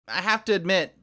I have to admit,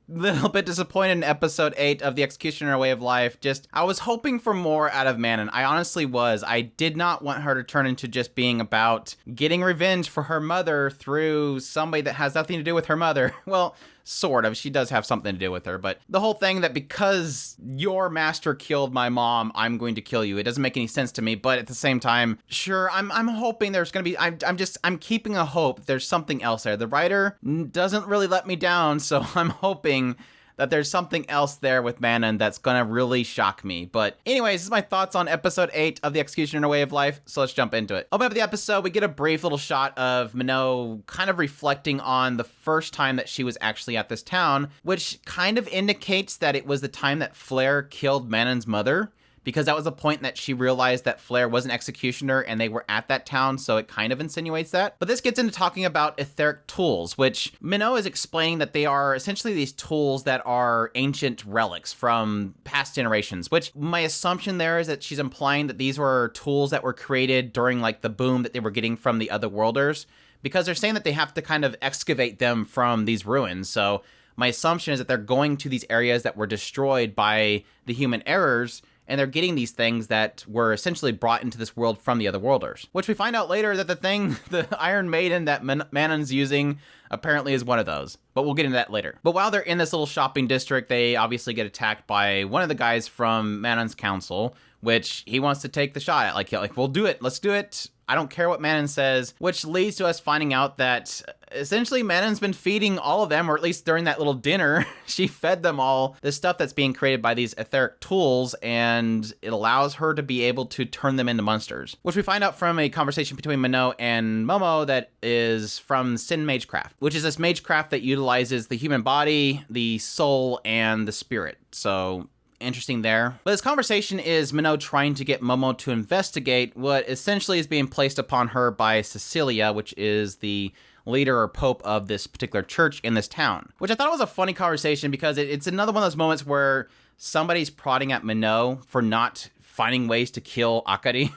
little bit disappointed in episode 8 of The Executioner Way of Life. I was hoping for more out of Manon. I honestly was. I did not want her to turn into just being about getting revenge for her mother through somebody that has nothing to do with her mother. Well, sort of. She does have something to do with her, but the whole thing that because your master killed my mom, I'm going to kill you. It doesn't make any sense to me, but at the same time, sure, I'm hoping there's going to be, I'm keeping a hope there's something else there. The writer doesn't really let me down, so I'm hoping that there's something else there with Manon that's gonna really shock me. But anyways, this is my thoughts on episode 8 of The Executioner Way of Life, so let's jump into it. Open up the episode, we get a brief little shot of Minot kind of reflecting on the first time that she was actually at this town, which kind of indicates that it was the time that Flair killed Manon's mother, because that was the point that she realized that Flair was an executioner and they were at that town, so it kind of insinuates that. But this gets into talking about etheric tools, which Minot is explaining that they are essentially these tools that are ancient relics from past generations, which my assumption there is that she's implying that these were tools that were created during like the boom that they were getting from the Otherworlders, because they're saying that they have to kind of excavate them from these ruins. So my assumption is that they're going to these areas that were destroyed by the human errors, and they're getting these things that were essentially brought into this world from the Otherworlders. Which we find out later that the Iron Maiden that Manon's using apparently is one of those. But we'll get into that later. But while they're in this little shopping district, they obviously get attacked by one of the guys from Manon's council, which he wants to take the shot at. Like, we'll do it. Let's do it. I don't care what Manon says, which leads to us finding out that essentially Manon's been feeding all of them, or at least during that little dinner, she fed them all this stuff that's being created by these etheric tools, and it allows her to be able to turn them into monsters, which we find out from a conversation between Minot and Momo that is from Sin Magecraft, which is this magecraft that utilizes the human body, the soul, and the spirit. So interesting there. But this conversation is Minot trying to get Momo to investigate what essentially is being placed upon her by Cecilia, which is the leader or pope of this particular church in this town. Which I thought was a funny conversation because it's another one of those moments where somebody's prodding at Minot for not finding ways to kill Akari.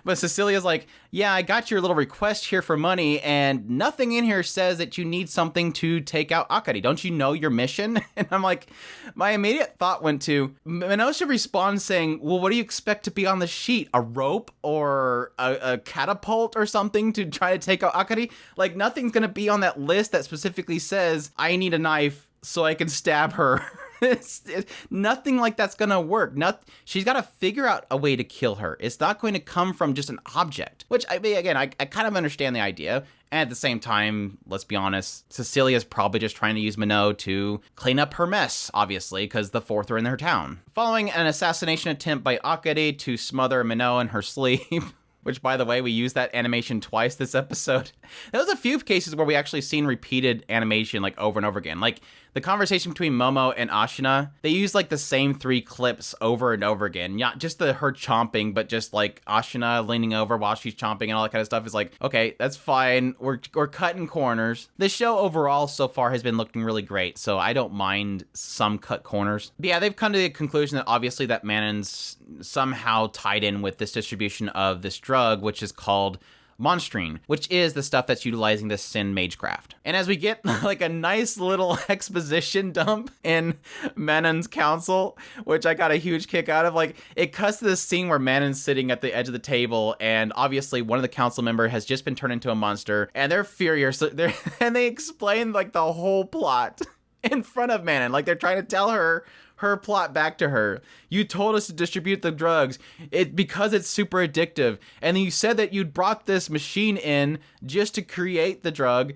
But Cecilia's like, yeah, I got your little request here for money, and nothing in here says that you need something to take out Akari. Don't you know your mission? And I'm like, my immediate thought went to, Minot should respond saying, well, what do you expect to be on the sheet? A rope or a catapult or something to try to take out Akari? Like, nothing's going to be on that list that specifically says, I need a knife so I can stab her. Nothing like that's gonna work. She's got to figure out a way to kill her. It's not going to come from just an object, which I mean, again, I kind of understand the idea. And at the same time, let's be honest, Cecilia's probably just trying to use Minot to clean up her mess, obviously, because the fourth are in her town. Following an assassination attempt by Akari to smother Minot in her sleep, which, by the way, we used that animation twice this episode. There was a few cases where we actually seen repeated animation, like, over and over again. Like, the conversation between Momo and Ashuna, they use, like, the same 3 clips over and over again. Not just her chomping, but just, like, Ashuna leaning over while she's chomping and all that kind of stuff. Is like, okay, that's fine. We're cutting corners. This show overall so far has been looking really great, so I don't mind some cut corners. But yeah, they've come to the conclusion that obviously that Manon's somehow tied in with this distribution of this drug, which is called Monstrine, which is the stuff that's utilizing this Sin Magecraft. And as we get like a nice little exposition dump in Manon's council, which I got a huge kick out of, like it cuts to this scene where Manon's sitting at the edge of the table, and obviously one of the council member has just been turned into a monster, and they're furious. And they explain like the whole plot in front of Manon, like they're trying to tell her plot back to her. You told us to distribute the drugs because it's super addictive, and you said that you'd brought this machine in just to create the drug,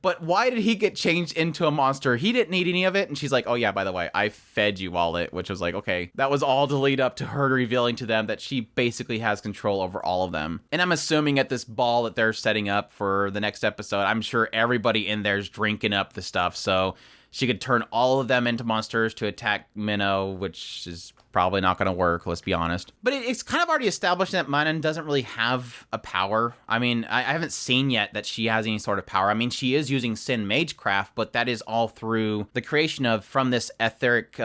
but why did he get changed into a monster? He didn't need any of it. And she's like, oh yeah, by the way, I fed you all it, which was like, okay, that was all to lead up to her revealing to them that she basically has control over all of them. And I'm assuming at this ball that they're setting up for the next episode, I'm sure everybody in there's drinking up the stuff, so She could turn all of them into monsters to attack Minnow, which is probably not going to work, let's be honest. But it's kind of already established that Manan doesn't really have a power. I mean, I haven't seen yet that she has any sort of power. I mean, she is using Sin Magecraft, but that is all through the creation of from this etheric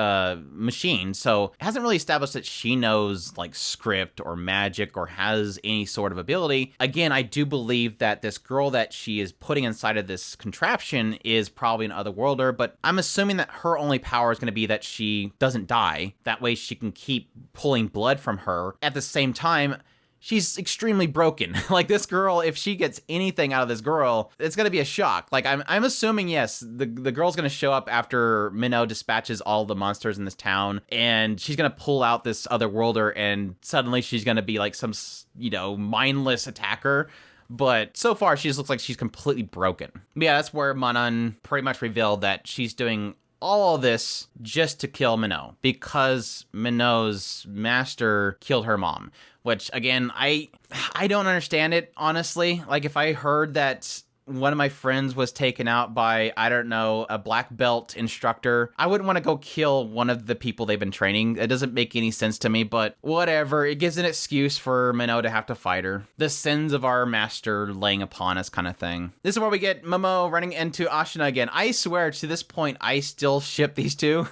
machine. So it hasn't really established that she knows like script or magic or has any sort of ability. Again, I do believe that this girl that she is putting inside of this contraption is probably an otherworlder, but I'm assuming that her only power is going to be that she doesn't die. That way she can keep pulling blood from her. At the same time, she's extremely broken. Like, this girl, if she gets anything out of this girl, it's gonna be a shock. Like, I'm assuming, yes, the girl's gonna show up after Minnow dispatches all the monsters in this town, and she's gonna pull out this other worlder, and suddenly she's gonna be like some, you know, mindless attacker. But so far, she just looks like she's completely broken. But yeah, that's where Manan pretty much revealed that she's doing all of this just to kill Minnow, because Minnow's master killed her mom. Which, again, I don't understand it, honestly. Like, if I heard that one of my friends was taken out by, I don't know, a black belt instructor, I wouldn't want to go kill one of the people they've been training. It doesn't make any sense to me, but whatever. It gives an excuse for Minnow to have to fight her. The sins of our master laying upon us kind of thing. This is where we get Momo running into Ashuna again. I swear, to this point, I still ship these two.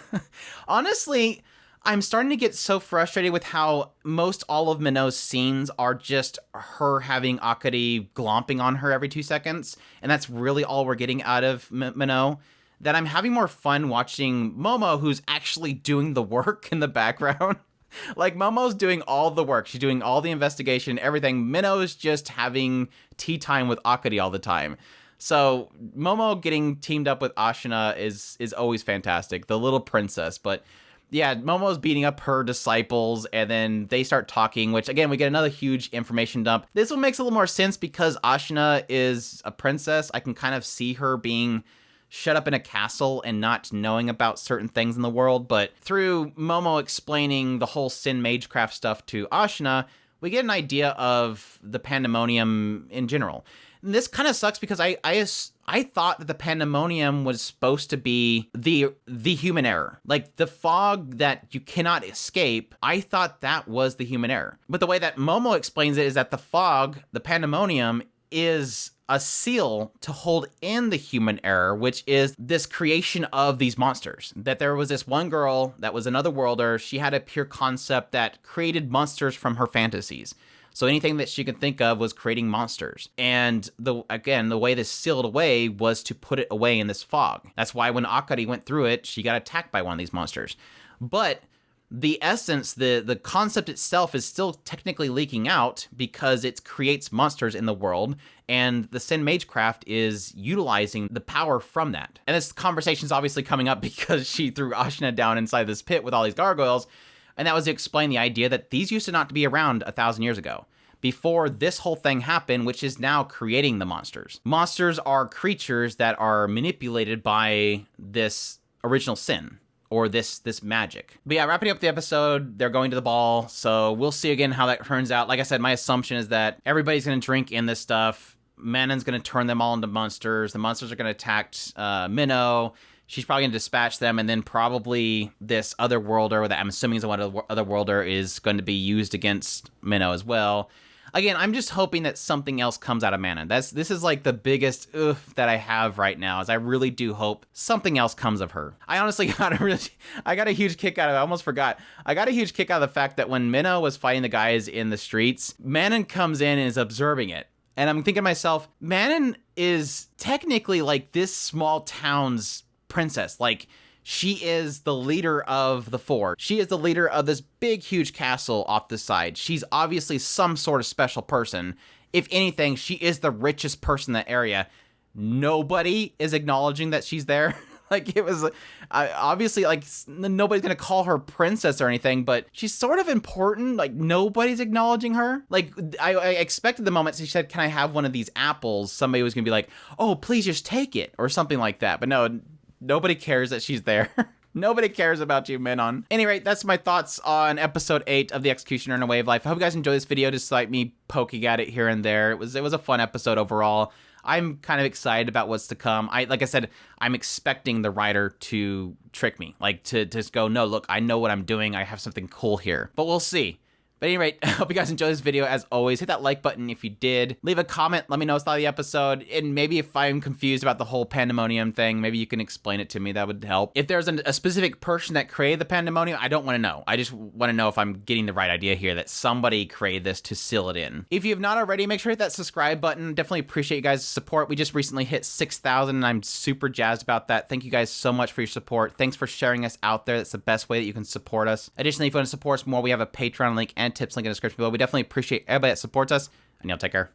Honestly, I'm starting to get so frustrated with how most all of Minnow's scenes are just her having Akari glomping on her every 2 seconds, and that's really all we're getting out of Minnow, that I'm having more fun watching Momo, who's actually doing the work in the background. Like, Momo's doing all the work. She's doing all the investigation, everything. Minnow's just having tea time with Akari all the time. So Momo getting teamed up with Ashuna is always fantastic. The little princess, but yeah, Momo's beating up her disciples, and then they start talking, which, again, we get another huge information dump. This one makes a little more sense because Ashuna is a princess. I can kind of see her being shut up in a castle and not knowing about certain things in the world, but through Momo explaining the whole Sin Magecraft stuff to Ashuna, we get an idea of the Pandemonium in general. And this kind of sucks because I thought that the Pandemonium was supposed to be the human error. Like, the fog that you cannot escape, I thought that was the human error. But the way that Momo explains it is that the fog, the Pandemonium, is a seal to hold in the human error, which is this creation of these monsters. That there was this one girl that was another worlder. She had a pure concept that created monsters from her fantasies. So anything that she could think of was creating monsters. And the way this sealed away was to put it away in this fog. That's why when Akari went through it, she got attacked by one of these monsters. But the essence, the concept itself is still technically leaking out because it creates monsters in the world, and the Sin Magecraft is utilizing the power from that. And this conversation is obviously coming up because she threw Ashuna down inside this pit with all these gargoyles, and that was to explain the idea that these used to not to be around 1,000 years ago, before this whole thing happened, which is now creating the monsters. Monsters are creatures that are manipulated by this original sin, or this magic. But yeah, wrapping up the episode, they're going to the ball, so we'll see again how that turns out. Like I said, my assumption is that everybody's going to drink in this stuff. Manon's going to turn them all into monsters. The monsters are going to attack Minnow. She's probably going to dispatch them, and then probably this other worlder that I'm assuming is one other worlder is going to be used against Minnow as well. Again, I'm just hoping that something else comes out of Manon. This is like the biggest oof that I have right now, is I really do hope something else comes of her. I honestly got a huge kick out of it. I almost forgot. I got a huge kick out of the fact that when Minnow was fighting the guys in the streets, Manon comes in and is observing it. And I'm thinking to myself, Manon is technically like this small town's princess. Like, she is the leader of the four. She is the leader of this big, huge castle off the side. She's obviously some sort of special person. If anything, she is the richest person in that area. Nobody is acknowledging that she's there. Like, it was obviously, like, nobody's gonna call her princess or anything, but she's sort of important. Like, nobody's acknowledging her. Like, I expected the moment she said, "Can I have one of these apples?" Somebody was gonna be like, "Oh, please just take it," or something like that. But no, nobody cares that she's there. Nobody cares about you, Minon. Anyway, that's my thoughts on episode 8 of The Executioner in a Way of Life. I hope you guys enjoyed this video, despite me poking at it here and there. It was a fun episode overall. I'm kind of excited about what's to come. Like I said, I'm expecting the writer to trick me, like to just go, no, look, I know what I'm doing. I have something cool here, but we'll see. But at any rate, I hope you guys enjoyed this video. As always, hit that like button if you did. Leave a comment, let me know what's thought of the episode, and maybe if I'm confused about the whole Pandemonium thing, maybe you can explain it to me, that would help. If there's a specific person that created the Pandemonium, I don't want to know. I just want to know if I'm getting the right idea here, that somebody created this to seal it in. If you have not already, make sure to hit that subscribe button. Definitely appreciate you guys' support. We just recently hit 6,000, and I'm super jazzed about that. Thank you guys so much for your support. Thanks for sharing us out there. That's the best way that you can support us. Additionally, if you want to support us more, we have a Patreon link and tips link in the description below. We definitely appreciate everybody that supports us, and y'all take care.